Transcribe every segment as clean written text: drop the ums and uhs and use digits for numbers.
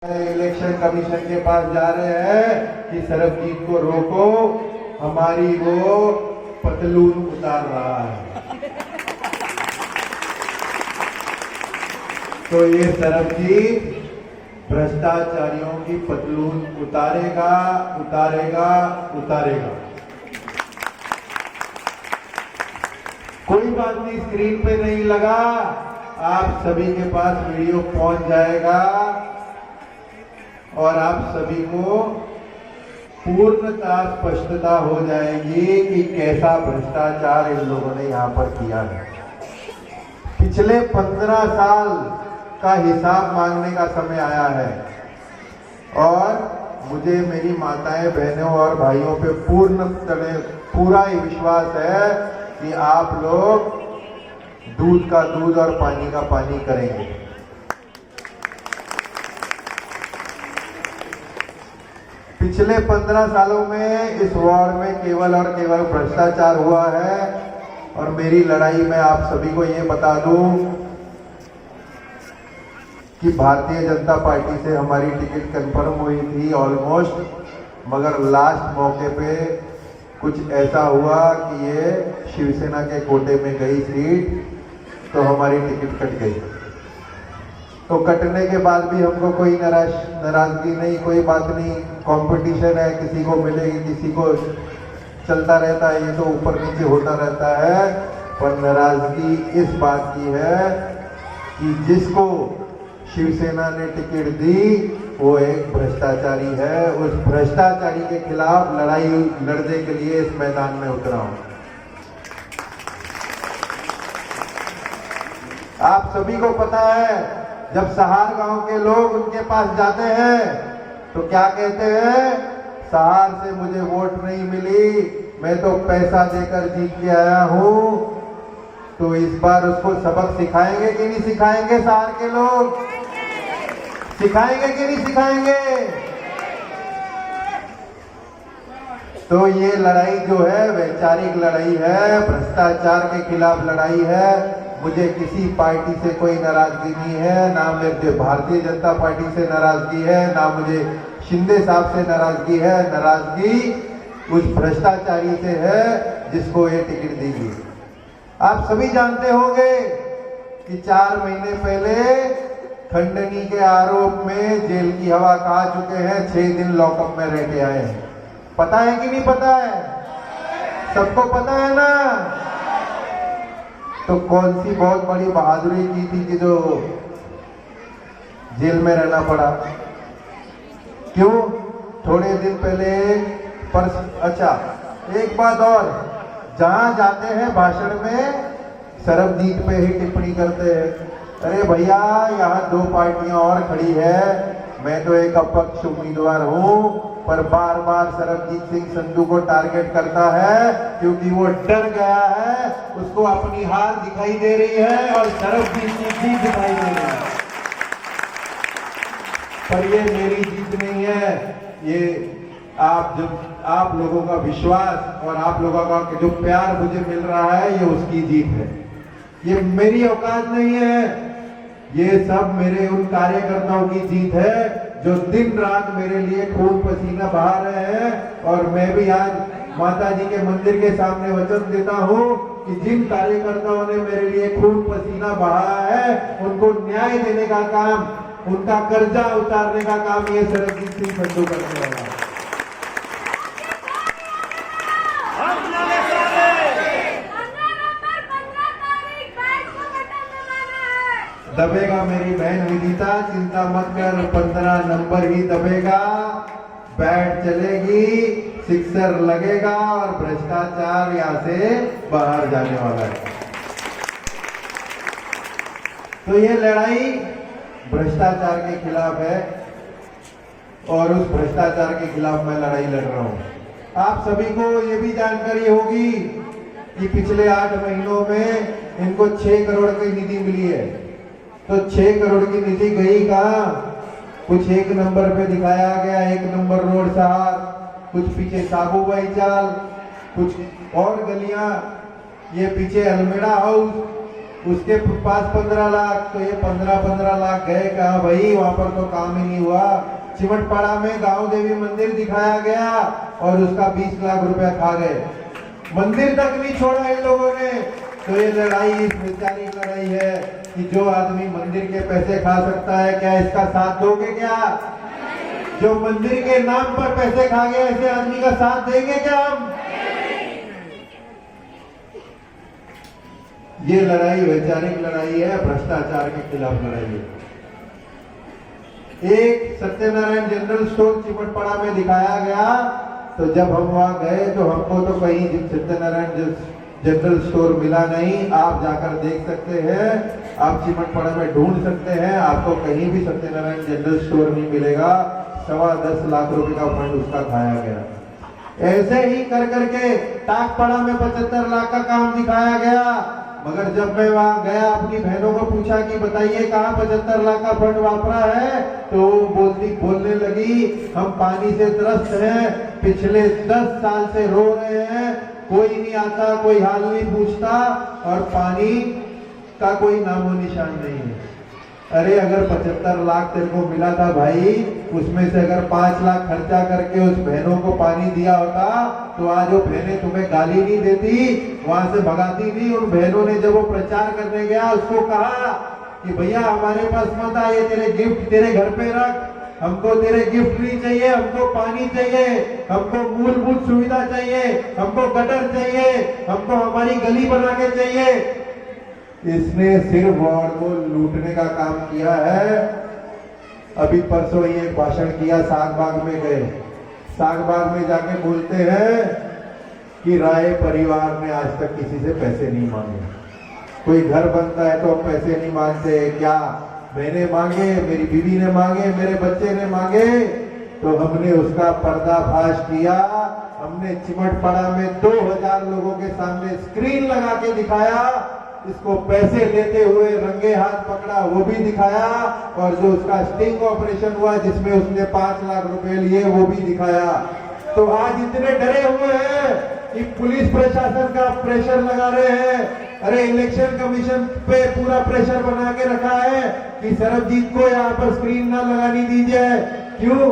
Election commission के पास जा रहे हैं कि सरबजीत को रोको, हमारी वो पतलून उतार रहा है। तो ये सरबजीत भ्रष्टाचारियों की पतलून उतारेगा उतारेगा उतारेगा। कोई बात नहीं, स्क्रीन पे नहीं लगा, आप सभी के पास वीडियो पहुंच जाएगा और आप सभी को पूर्णता स्पष्टता हो जाएगी कि कैसा भ्रष्टाचार इन लोगों ने यहाँ पर किया है। पिछले 15 साल का हिसाब मांगने का समय आया है और मुझे मेरी माताएं, बहनों और भाइयों पे पूरा ही विश्वास है कि आप लोग दूध का दूध और पानी का पानी करेंगे। पिछले 15 सालों में इस वार्ड में केवल और केवल भ्रष्टाचार हुआ है और मेरी लड़ाई में आप सभी को ये बता दूं कि भारतीय जनता पार्टी से हमारी टिकट कंफर्म हुई थी ऑलमोस्ट, मगर लास्ट मौके पे कुछ ऐसा हुआ कि ये शिवसेना के कोटे में गई सीट, तो हमारी टिकट कट गई। तो कटने के बाद भी हमको कोई नाराजगी नहीं, कोई बात नहीं, कंपटीशन है, किसी को मिलेगी किसी को, चलता रहता है, ये तो ऊपर नीचे होता रहता है। पर नाराजगी इस बात की है कि जिसको शिवसेना ने टिकट दी वो एक भ्रष्टाचारी है। उस भ्रष्टाचारी के खिलाफ लड़ाई लड़ने के लिए इस मैदान में उतरा हूं। आप सभी को पता है, जब सहार गांव के लोग उनके पास जाते हैं तो क्या कहते हैं, सहार से मुझे वोट नहीं मिली, मैं तो पैसा देकर जीत के आया हूं। तो इस बार उसको सबक सिखाएंगे कि नहीं सिखाएंगे? सहार के लोग सिखाएंगे कि नहीं सिखाएंगे? तो ये लड़ाई जो है वैचारिक लड़ाई है, भ्रष्टाचार के खिलाफ लड़ाई है। मुझे किसी पार्टी से कोई नाराजगी नहीं है, ना मेरे भारतीय जनता पार्टी से नाराजगी है, ना मुझे शिंदे साहब से नाराजगी है। नाराजगी उस भ्रष्टाचारी से है जिसको ये टिकट दी गई। आप सभी जानते होंगे कि 4 महीने पहले खंडनी के आरोप में जेल की हवा खा चुके हैं, 6 दिन लॉकअप में रह के आए हैं। पता है कि नहीं पता है? सबको पता है ना? तो कौन सी बहुत बड़ी बहादुरी की थी कि जो जेल में रहना पड़ा? क्यों? थोड़े दिन पहले अच्छा, एक बात और, जहां जाते हैं भाषण में सरबजीत पे ही टिप्पणी करते हैं। अरे भैया, यहाँ 2 पार्टियां और खड़ी है, मैं तो एक अपक्ष उम्मीदवार हूं, पर बार बार सरबजीत सिंह संधू को टारगेट करता है क्योंकि वो डर गया है, उसको अपनी हार दिखाई दे रही है और सरबजीत सिंह जीत दिखाई दे रही है। पर ये मेरी जीत नहीं है, ये आप लोगों का विश्वास और आप लोगों का जो प्यार मुझे मिल रहा है, ये उसकी जीत है। ये मेरी औकात नहीं है, ये सब मेरे उन कार्यकर्ताओं की जीत है जो दिन रात मेरे लिए खून पसीना बहा रहे हैं। और मैं भी आज माता जी के मंदिर के सामने वचन देता हूं कि जिन कार्यकर्ताओं ने मेरे लिए खून पसीना बहाया है, उनको न्याय देने का काम, उनका कर्जा उतारने का काम ये सरबजीत सिंह संधू करने वाला है। दबेगा मेरी बहन विदिता, चिंता मत कर, 15 नंबर ही दबेगा, बैट चलेगी, सिक्सर लगेगा और भ्रष्टाचार यहाँ से बाहर जाने वाला है। तो ये लड़ाई भ्रष्टाचार के खिलाफ है और उस भ्रष्टाचार के खिलाफ मैं लड़ाई लड़ रहा हूं। आप सभी को ये भी जानकारी होगी कि पिछले 8 महीनों में इनको 6 करोड़ की निधि मिली है। तो 6 करोड़ की निधि गई कहां? कुछ 1 नंबर पे दिखाया गया, 1 नंबर रोड सहार, कुछ पीछे साबूबाई चाल, कुछ और गलियां, ये पीछे अलमेड़ा हाउस, उसके पास 15 लाख, तो ये 15 लाख गए कहा भाई, वहां पर तो काम ही नहीं हुआ। चिमटपाड़ा में गांव देवी मंदिर दिखाया गया और उसका 20 लाख रुपया खा गए, मंदिर तक नहीं छोड़ा इन लोगों ने। तो ये लड़ाई इस वैचारिक लड़ाई है कि जो आदमी मंदिर के पैसे खा सकता है, क्या इसका साथ दोगे? क्या जो मंदिर के नाम पर पैसे खा गया ऐसे आदमी का साथ देंगे क्या हम? ये लड़ाई वैचारिक लड़ाई है, भ्रष्टाचार के खिलाफ लड़ाई है। एक सत्यनारायण जनरल स्टोर चिमटपाड़ा में दिखाया गया, तो जब हम वहां गए तो हमको तो कहीं सत्यनारायण जनरल स्टोर मिला नहीं। आप जाकर देख सकते हैं, आप चिमटपाड़ा में ढूंढ सकते हैं, आपको कहीं भी सत्यनारायण जनरल स्टोर नहीं मिलेगा। 10.25 लाख रुपए का फंड उसका खाया गया। ऐसे ही कर करके टाकपाड़ा में 75 लाख का काम दिखाया गया, मगर जब मैं वहां गया अपनी बहनों को पूछा कि बताइए कहाँ 75 लाख का फंड वापरा है, तो बोलने लगी हम पानी से त्रस्त हैं, पिछले 10 साल से रो रहे हैं, कोई नहीं आता, कोई हाल नहीं पूछता और पानी का कोई नामो निशान नहीं है। अरे अगर 75 लाख तेरे को मिला था भाई, उसमें से अगर 5 लाख खर्चा करके उस बहनों को पानी दिया होता तो आज वो बहनें तुम्हें गाली नहीं देती, वहां से भगाती नहीं। उन बहनों ने जब वो प्रचार करने गया उसको कहा कि भैया हमारे पास मत आ, ये तेरे गिफ्ट तेरे घर पे रख, हमको तेरे गिफ्ट नहीं चाहिए, हमको पानी चाहिए, हमको मूलभूत सुविधा चाहिए, हमको गटर चाहिए, हमको हमारी गली बना के चाहिए। इसने सिर्फ वार्ड को लूटने का काम किया है। अभी परसों ये भाषण किया, सागबाग में गए, सागबाग में जाके बोलते हैं कि राय परिवार ने आज तक किसी से पैसे नहीं मांगे। कोई घर बनता है तो पैसे नहीं मांगते क्या? मैंने मांगे, मेरी बीवी ने मांगे, मेरे बच्चे ने मांगे, तो हमने उसका पर्दाफाश किया। हमने चिमटपाड़ा में 2000 लोगों के सामने स्क्रीन लगा के दिखाया, इसको पैसे लेते हुए रंगे हाथ पकड़ा वो भी दिखाया, और जो उसका स्टिंग ऑपरेशन हुआ जिसमें उसने 5 लाख रुपए लिए वो भी दिखाया। तो आज इतने डरे हुए हैं कि पुलिस प्रशासन का प्रेशर लगा रहे हैं। अरे इलेक्शन कमीशन पे पूरा प्रेशर बना के रखा है कि सरबजीत को यहाँ पर स्क्रीन ना लगानी दीजिए। क्यों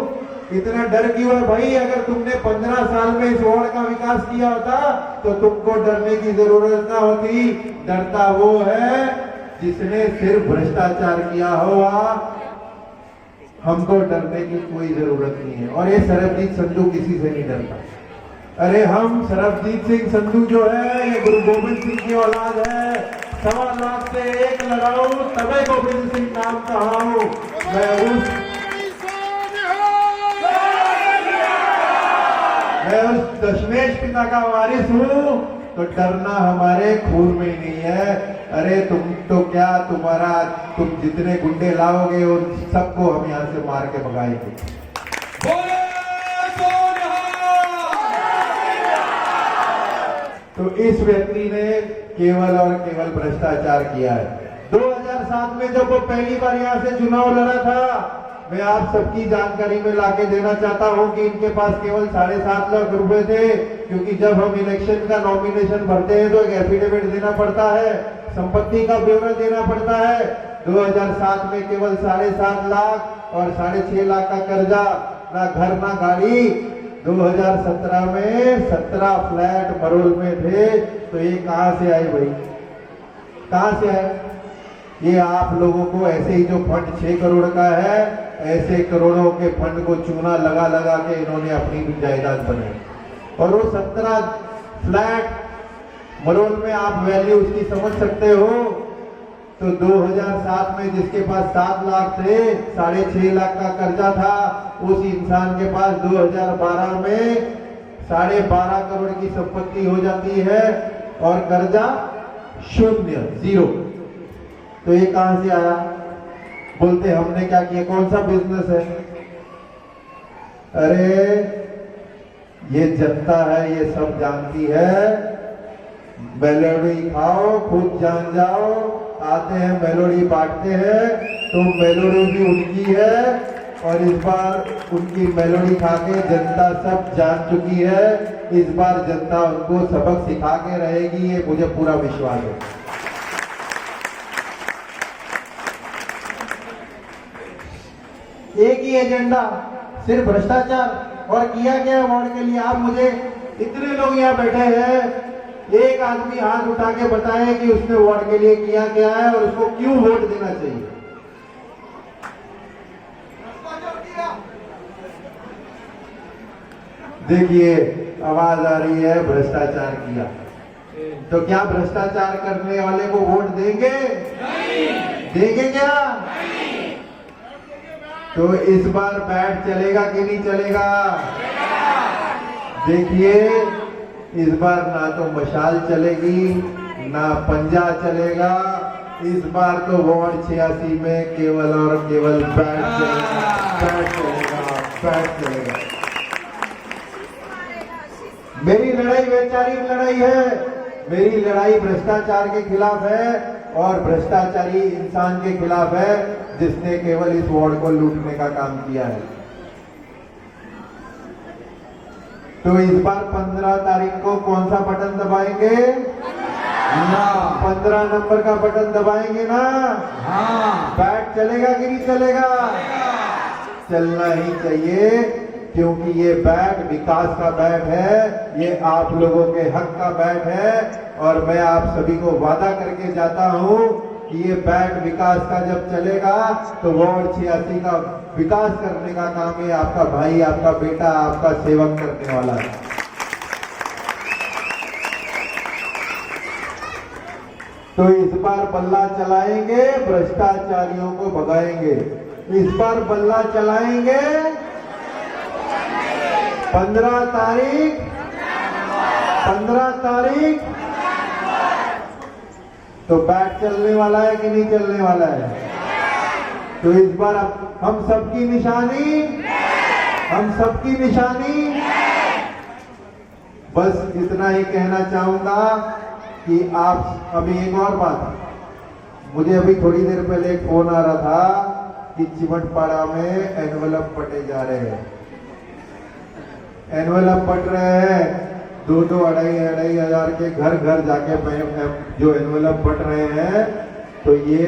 इतना डर क्यों है भाई? अगर तुमने 15 साल में इस वार्ड का विकास किया होता तो तुमको डरने की जरूरत ना होती। डरता वो है जिसने सिर्फ भ्रष्टाचार किया हो। हमको डरने की कोई जरूरत नहीं है, और ये सरबजीत संधू किसी से नहीं डरता। अरे हम सरबजीत सिंह संधू जो है ये गुरु गोविंद सिंह की औलाद है। 1.25 लाख से 1 लगाओ तबे गोविंद सिंह नाम कहाऊं। मैं उस दशमेश पिता का वारिस हूं, तो डरना हमारे खून में ही नहीं है। अरे तुम तो क्या, तुम जितने गुंडे लाओगे उन सबको हम यहां से मार के भगाएंगे। तो इस व्यक्ति ने केवल और केवल भ्रष्टाचार किया है। 2007 में जब वो पहली बार यहां से चुनाव लड़ा था, मैं आप सबकी जानकारी में लाके देना चाहता हूं कि इनके पास केवल 7.5 लाख रुपए थे, क्योंकि जब हम इलेक्शन का नॉमिनेशन भरते हैं तो एक एफिडेविट देना पड़ता है, संपत्ति का ब्यौरा देना पड़ता है। 2007 में केवल 7.5 लाख और 6.5 लाख का कर्जा, ना घर ना गाड़ी। 2017 में 17 फ्लैट मरोल में थे, तो ये कहां से आए भाई? कहां से आए? ये आप लोगों को ऐसे ही जो फंड 6 करोड़ का है, ऐसे करोड़ों के फंड को चूना लगा लगा के इन्होंने अपनी भी जायदाद बनाई। और वो 17 फ्लैट मरोल में आप वैल्यू उसकी समझ सकते हो। तो 2007 में जिसके पास 7 लाख थे, 6.5 लाख का कर्जा था, उस इंसान के पास 2012 में 12.5 करोड़ की संपत्ति हो जाती है और कर्जा 0। तो ये कहां से आया? बोलते हमने क्या किया, कौन सा बिजनेस है? अरे ये जनता है, ये सब जानती है। मेलोडी खाओ, खुद जान जाओ। आते हैं मेलोडी बांटते हैं, तो मेलोडी भी उनकी है, और इस बार उनकी मेलोडी खा के जनता सब जान चुकी है। इस बार जनता उनको सबक सिखा के रहेगी, ये मुझे पूरा विश्वास है। एक ही एजेंडा, सिर्फ भ्रष्टाचार। और किया क्या वार्ड के लिए? आप मुझे, इतने लोग यहाँ बैठे हैं, एक आदमी हाथ उठा के बताए कि उसने वार्ड के लिए किया क्या है और उसको क्यों वोट देना चाहिए। देखिए आवाज आ रही है भ्रष्टाचार किया, तो क्या भ्रष्टाचार करने वाले को वोट देंगे? नहीं। देंगे क्या? नहीं। तो इस बार बैट चलेगा कि नहीं चलेगा? देखिए इस बार ना तो मशाल चलेगी ना पंजा चलेगा, इस बार तो वार्ड 86 में केवल और केवल बैट चलेगा, बैट चलेगा, बैट चलेगा। मेरी लड़ाई वैचारिक लड़ाई है, मेरी लड़ाई भ्रष्टाचार के खिलाफ है और भ्रष्टाचारी इंसान के खिलाफ है जिसने केवल इस वार्ड को लूटने का काम किया है। तो इस बार 15 तारीख को कौन सा बटन दबाएंगे? 15 नंबर का बटन दबाएंगे ना? हाँ। बैट चलेगा कि नहीं चलेगा? चलना ही चाहिए, क्योंकि ये बैट विकास का बैट है, ये आप लोगों के हक का बैट है। और मैं आप सभी को वादा करके जाता हूं कि ये बैट विकास का जब चलेगा तो वार्ड 86 का विकास करने का काम है आपका भाई, आपका बेटा, आपका सेवक करने वाला है। तो इस बार बल्ला चलाएंगे, भ्रष्टाचारियों को भगाएंगे। इस बार बल्ला चलाएंगे 15 तारीख, 15 तारीख। तो बैट चलने वाला है कि नहीं चलने वाला है? तो इस बार हम सबकी निशानी, हम सबकी निशानी। बस इतना ही कहना चाहूंगा कि आप, अभी एक और बात, मुझे अभी थोड़ी देर पहले एक फोन आ रहा था कि चिमटपाड़ा में एनवेलप पटे जा रहे हैं, एनवेलप पट रहे हैं, 2-2, अढ़ाई हजार के घर घर जाके जो एनवेलप पट रहे हैं। तो ये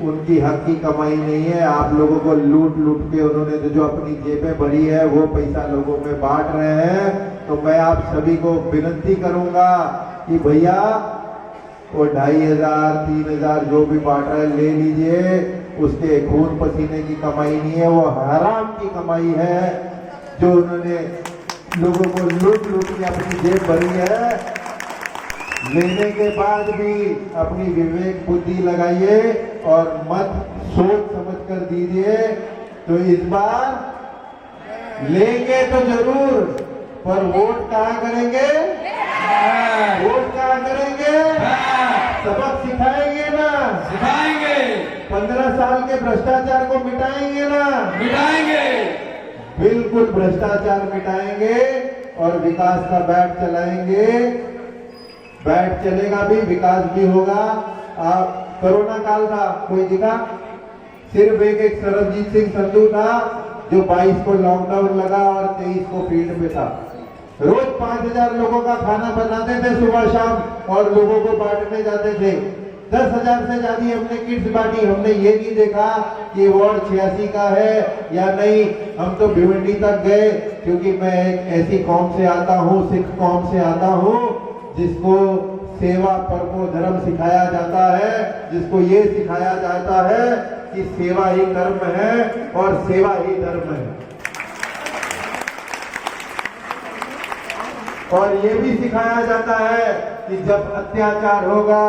उनकी हक की कमाई नहीं है, आप लोगों को लूट लूट के उन्होंने जो अपनी जेबें भरी है वो पैसा लोगों में बांट रहे हैं। तो मैं आप सभी को विनती करूंगा कि भैया वो 2500, 3000 जो भी बांट रहे ले लीजिए, उसके खून पसीने की कमाई नहीं है, वो हराम की कमाई है जो उन्होंने लोगों को लूट लूट के अपनी जेब भरी है। लेने के बाद भी अपनी विवेक बुद्धि लगाइए और मत सोच समझ कर दीजिए। तो इस बार लेंगे तो जरूर, पर वोट कहाँ करेंगे? वोट कहाँ करेंगे? सबक सिखाएंगे ना? सिखाएंगे। 15 साल के भ्रष्टाचार को मिटाएंगे ना? मिटाएंगे। बिल्कुल भ्रष्टाचार मिटाएंगे और विकास का बैट चलाएंगे। बैट चलेगा भी, विकास भी होगा। आप कोरोना काल था, कोई दिखा? सिर्फ एक सरबजीत सिंह संधू था जो 22 को लॉकडाउन लगा और 23 को फील्ड पे था। रोज 5000 लोगों का खाना बनाते थे सुबह शाम और लोगों को बांटने जाते थे। 10,000 से ज्यादा हमने किट्स बांटी। हमने ये नहीं देखा कि वार्ड 86 का है या नहीं। हम तो भिवंडी तक गए, क्योंकि मैं एक ऐसी कौम से आता हूँ, सिख कौम से आता हूँ, जिसको सेवा परमो धर्म सिखाया जाता है, जिसको ये सिखाया जाता है कि सेवा ही कर्म है और सेवा ही धर्म है। और ये भी सिखाया जाता है कि जब अत्याचार होगा,